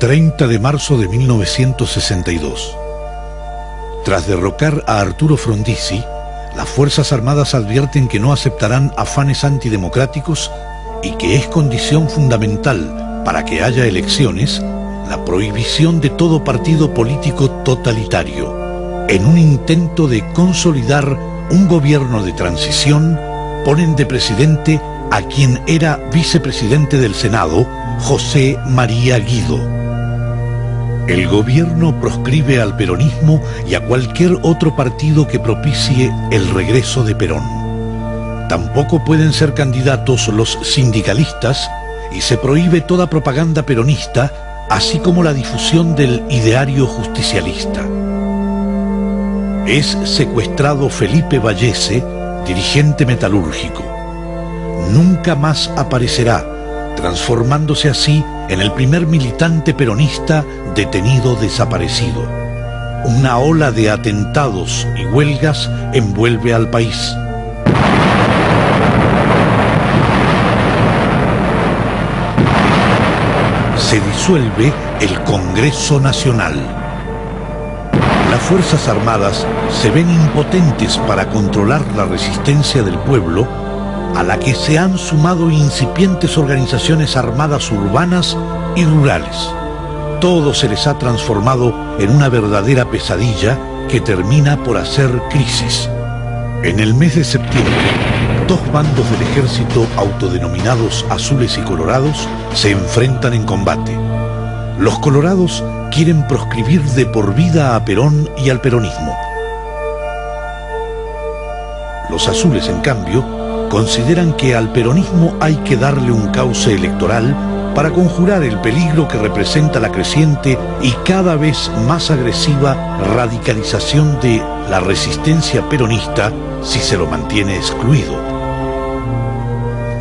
30 de marzo de 1962. Tras derrocar a Arturo Frondizi, las Fuerzas Armadas advierten que no aceptarán afanes antidemocráticos y que es condición fundamental para que haya elecciones la prohibición de todo partido político totalitario. En un intento de consolidar un gobierno de transición, ponen de presidente a quien era vicepresidente del Senado, José María Guido. El gobierno proscribe al peronismo y a cualquier otro partido que propicie el regreso de Perón. Tampoco pueden ser candidatos los sindicalistas y se prohíbe toda propaganda peronista, así como la difusión del ideario justicialista. Es secuestrado Felipe Vallese, dirigente metalúrgico. Nunca más aparecerá, transformándose así en el primer militante peronista detenido desaparecido. Una ola de atentados y huelgas envuelve al país. Se disuelve el Congreso Nacional. Las Fuerzas Armadas se ven impotentes para controlar la resistencia del pueblo, a la que se han sumado incipientes organizaciones armadas urbanas y rurales. Todo se les ha transformado en una verdadera pesadilla que termina por hacer crisis. En el mes de septiembre, dos bandos del ejército autodenominados azules y colorados se enfrentan en combate. Los colorados quieren proscribir de por vida a Perón y al peronismo. Los azules, en cambio, consideran que al peronismo hay que darle un cauce electoral para conjurar el peligro que representa la creciente y cada vez más agresiva radicalización de la resistencia peronista si se lo mantiene excluido.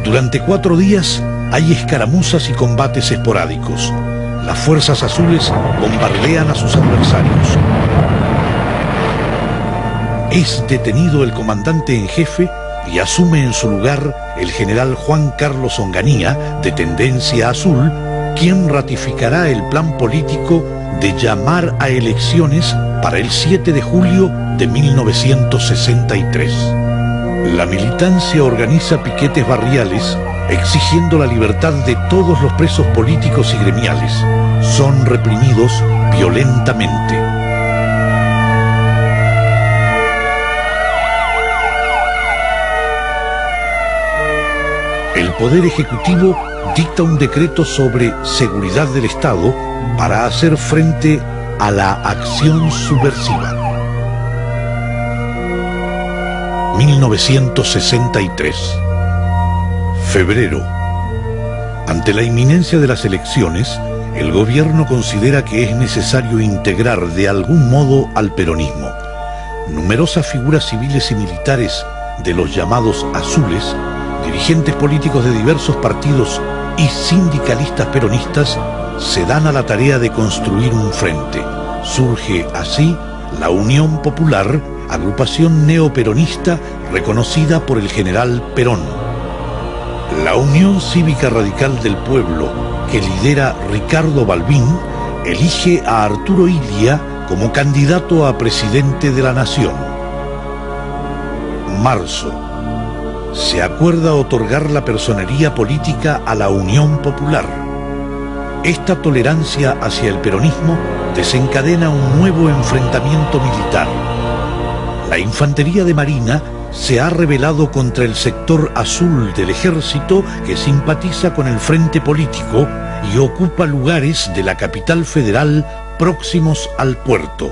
Durante 4 días hay escaramuzas y combates esporádicos. Las fuerzas azules bombardean a sus adversarios. Es detenido el comandante en jefe y asume en su lugar el general Juan Carlos Onganía, de tendencia azul, quien ratificará el plan político de llamar a elecciones para el 7 de julio de 1963. La militancia organiza piquetes barriales exigiendo la libertad de todos los presos políticos y gremiales. Son reprimidos violentamente. El Poder Ejecutivo dicta un decreto sobre seguridad del Estado para hacer frente a la acción subversiva. 1963. Febrero. Ante la inminencia de las elecciones, el gobierno considera que es necesario integrar de algún modo al peronismo. Numerosas figuras civiles y militares de los llamados azules, dirigentes políticos de diversos partidos y sindicalistas peronistas se dan a la tarea de construir un frente. Surge así la Unión Popular, agrupación neoperonista reconocida por el general Perón. La Unión Cívica Radical del Pueblo, que lidera Ricardo Balbín, elige a Arturo Illia como candidato a presidente de la Nación. Marzo. Se acuerda otorgar la personería política a la Unión Popular. Esta tolerancia hacia el peronismo desencadena un nuevo enfrentamiento militar. La infantería de Marina se ha rebelado contra el sector azul del ejército que simpatiza con el frente político y ocupa lugares de la capital federal próximos al puerto.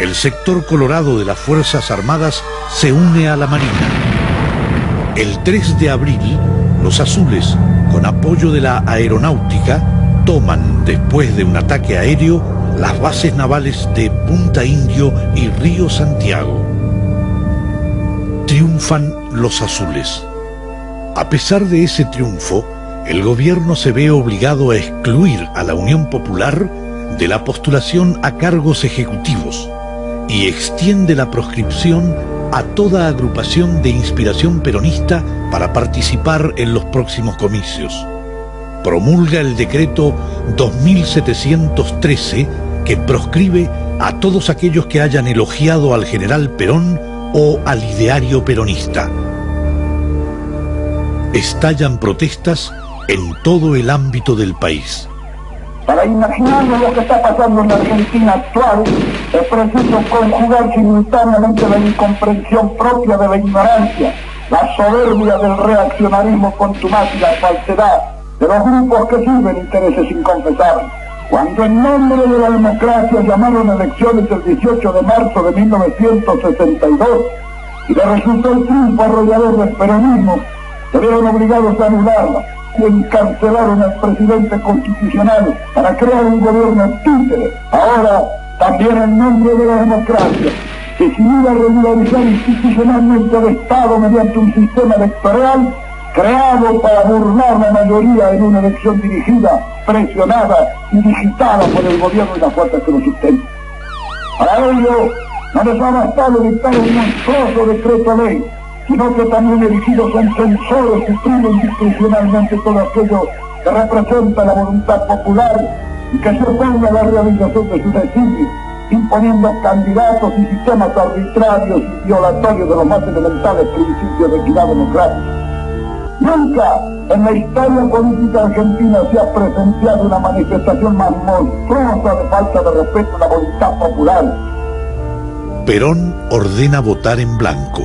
El sector colorado de las Fuerzas Armadas se une a la Marina. El 3 de abril, los azules, con apoyo de la aeronáutica, toman, después de un ataque aéreo, las bases navales de Punta Indio y Río Santiago. Triunfan los azules. A pesar de ese triunfo, el gobierno se ve obligado a excluir a la Unión Popular de la postulación a cargos ejecutivos y extiende la proscripción a toda agrupación de inspiración peronista para participar en los próximos comicios. promulga el decreto 2713 que proscribe a todos aquellos que hayan elogiado al general Perón o al ideario peronista. Estallan protestas en todo el ámbito del país. Para imaginarnos lo que está pasando en la Argentina actual, es preciso conjugar simultáneamente la incomprensión propia de la ignorancia, la soberbia del reaccionarismo contumaz y la falsedad de los grupos que sirven intereses inconfesables. Cuando en nombre de la democracia llamaron elecciones el 18 de marzo de 1962 y le resultó el triunfo arrollador del peronismo, se vieron obligados a anularla y encarcelaron al presidente constitucional para crear un gobierno títere. Ahora, también en nombre de la democracia, decidida a regularizar institucionalmente el Estado mediante un sistema electoral creado para burlar la mayoría en una elección dirigida, presionada y digitada por el gobierno y las fuerzas que lo sustentan. Para ello, no les ha bastado dictar un monstruoso decreto ley, sino que también erigidos son censores que priven discrecionalmente todo aquello que representa la voluntad popular y que se oponga a la realización de su designio, imponiendo candidatos y sistemas arbitrarios y violatorios de los más elementales principios de equidad democrática. Nunca en la historia política argentina se ha presenciado una manifestación más monstruosa de falta de respeto a la voluntad popular. Perón ordena votar en blanco.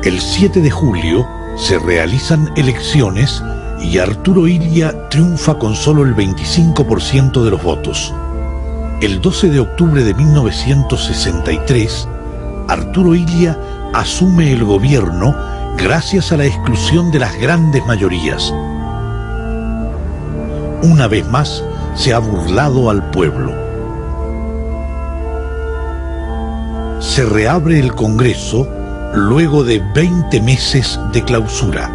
El 7 de julio se realizan elecciones y Arturo Illia triunfa con solo el 25% de los votos. El 12 de octubre de 1963, Arturo Illia asume el gobierno gracias a la exclusión de las grandes mayorías. Una vez más, se ha burlado al pueblo. Se reabre el Congreso luego de 20 meses de clausura.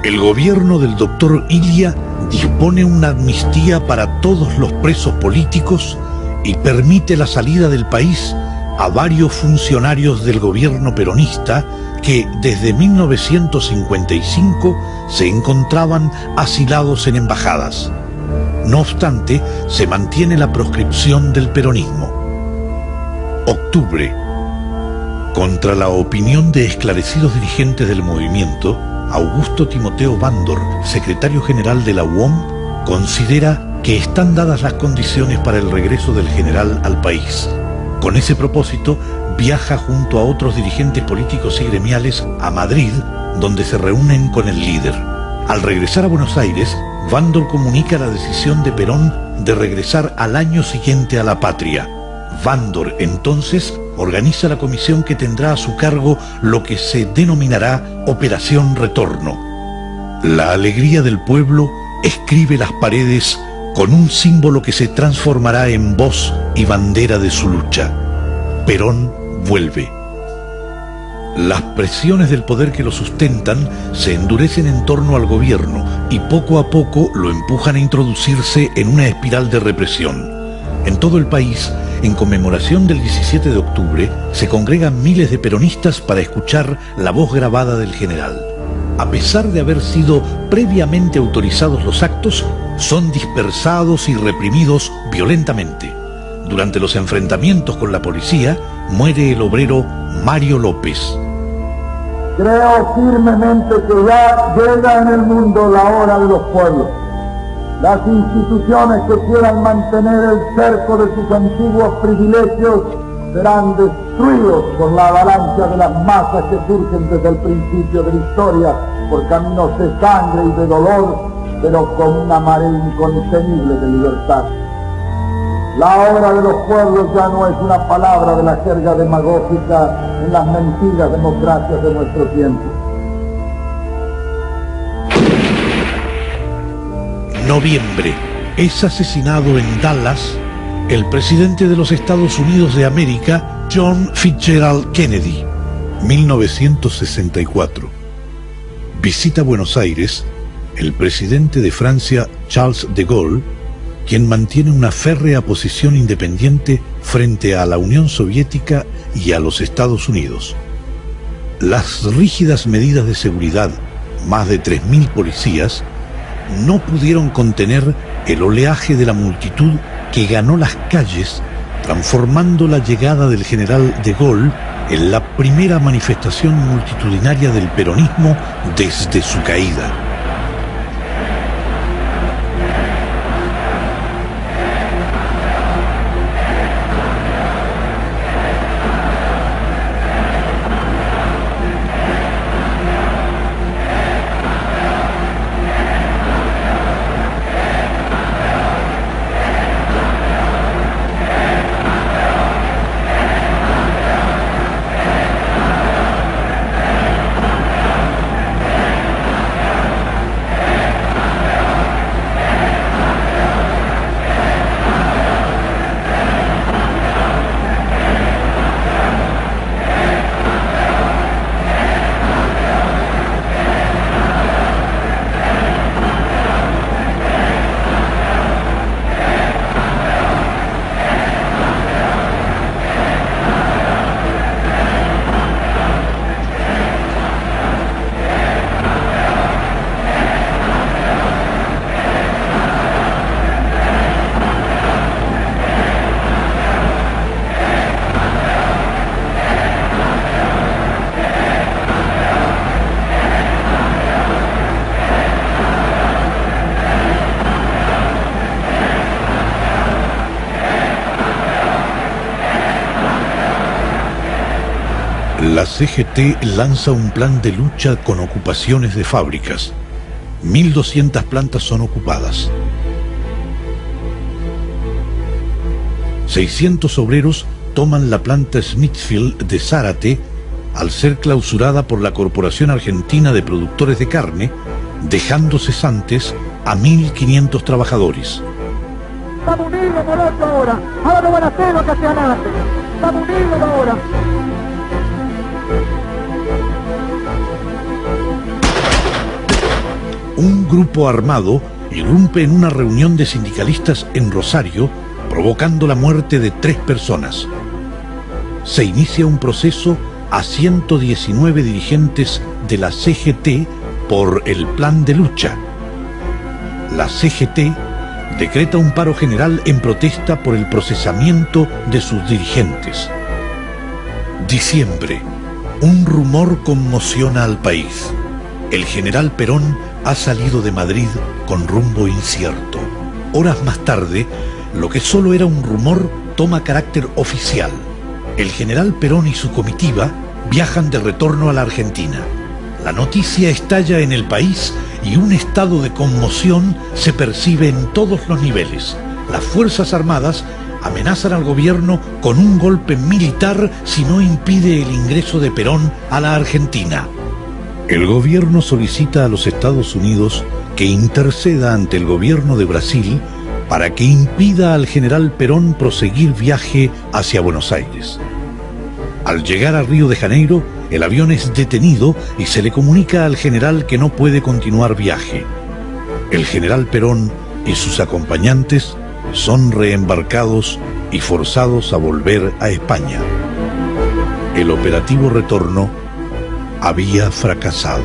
El gobierno del doctor Illia dispone una amnistía para todos los presos políticos y permite la salida del país a varios funcionarios del gobierno peronista que desde 1955 se encontraban asilados en embajadas. No obstante, se mantiene la proscripción del peronismo. Octubre. Contra la opinión de esclarecidos dirigentes del movimiento, Augusto Timoteo Bandor, secretario general de la UOM, considera que están dadas las condiciones para el regreso del general al país. Con ese propósito, viaja junto a otros dirigentes políticos y gremiales a Madrid, donde se reúnen con el líder. Al regresar a Buenos Aires, Bandor comunica la decisión de Perón de regresar al año siguiente a la patria. Bandor, entonces, organiza la comisión que tendrá a su cargo lo que se denominará Operación Retorno. La alegría del pueblo escribe las paredes con un símbolo que se transformará en voz y bandera de su lucha. Perón vuelve. Las presiones del poder que lo sustentan se endurecen en torno al gobierno y poco a poco lo empujan a introducirse en una espiral de represión. En todo el país, en conmemoración del 17 de octubre, se congregan miles de peronistas para escuchar la voz grabada del general. A pesar de haber sido previamente autorizados los actos, son dispersados y reprimidos violentamente. Durante los enfrentamientos con la policía, muere el obrero Mario López. Creo firmemente que ya llega en el mundo la hora de los pueblos. Las instituciones que quieran mantener el cerco de sus antiguos privilegios serán destruidos por la avalancha de las masas que surgen desde el principio de la historia por caminos de sangre y de dolor, pero con una marea incontenible de libertad. La hora de los pueblos ya no es una palabra de la jerga demagógica en las mentiras democracias de nuestro tiempo. Noviembre. Es asesinado en Dallas el presidente de los Estados Unidos de América, John Fitzgerald Kennedy. 1964. Visita Buenos Aires el presidente de Francia, Charles de Gaulle, quien mantiene una férrea posición independiente frente a la Unión Soviética y a los Estados Unidos. Las rígidas medidas de seguridad, más de 3.000 policías, no pudieron contener el oleaje de la multitud que ganó las calles, transformando la llegada del general de Gaulle en la primera manifestación multitudinaria del peronismo desde su caída. La CGT lanza un plan de lucha con ocupaciones de fábricas. 1.200 plantas son ocupadas. 600 obreros toman la planta Smithfield de Zárate al ser clausurada por la Corporación Argentina de Productores de Carne, dejando cesantes a 1.500 trabajadores. Estamos unidos por esto ahora. Ahora no van a hacer lo que hacían antes. Estamos unidos ahora. Un grupo armado irrumpe en una reunión de sindicalistas en Rosario, provocando la muerte de 3 personas. Se inicia un proceso a 119 dirigentes de la CGT por el plan de lucha. La CGT decreta un paro general en protesta por el procesamiento de sus dirigentes. Diciembre. Un rumor conmociona al país. El general Perón ha salido de Madrid con rumbo incierto. Horas más tarde, lo que solo era un rumor toma carácter oficial. El general Perón y su comitiva viajan de retorno a la Argentina. La noticia estalla en el país y un estado de conmoción se percibe en todos los niveles. Las Fuerzas Armadas amenazan al gobierno con un golpe militar si no impide el ingreso de Perón a la Argentina. El gobierno solicita a los Estados Unidos que interceda ante el gobierno de Brasil para que impida al general Perón proseguir viaje hacia Buenos Aires. Al llegar a Río de Janeiro, el avión es detenido y se le comunica al general que no puede continuar viaje. El general Perón y sus acompañantes son reembarcados y forzados a volver a España. El operativo retorno había fracasado.